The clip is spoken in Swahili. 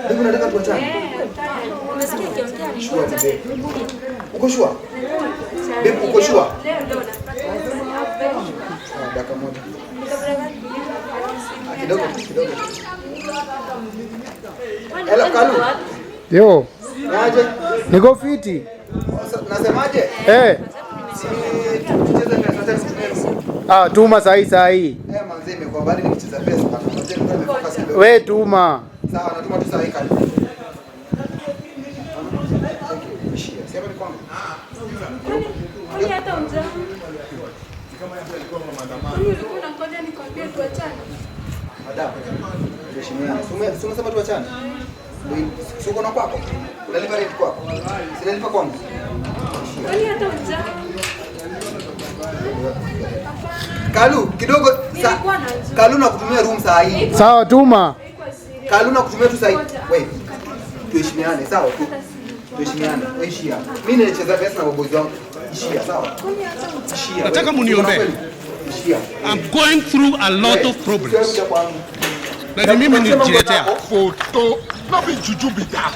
Hebu nataka tuachane. Unasikia kiongea ni uko shua? Babe, uko shua? Dakika moja. Kidogo. Hello, Kalu. Yo. Aje? Niko fiti. Nasemaje? Tucheze pesa. Tuma sahi. Manze imekuwa bali nikicheza pesa bana. Manze ndio nimefocus kidogo. We tuma. Sawa, natuma tu sahi Kalu. Sema ni kwangu. kwani hata mzee. Kama yeye alikuwa maandamano. Ulikuwa unangoja nikwambie tuachane. Madam, heshimiana. Sema tuachane. Sio uko na kwako? Unalipa rent kwako? Sinalipa kwangu. Kwani hata mzee. Kalu, kidogo Kalu na kutumia room saa hii. Sawa, tuma. Kalu na kutumia tu saa hii. Wewe. Tuheshimiane, sawa tu. Tuheshimiane. Ishia. Mimi nilicheza pesa na bobozi wangu. Ishia, sawa? Ishia. Nataka muniombe. Ishia. I'm going through a lot of problems. Na mimi nijiletea. Photo. Not be juju be that.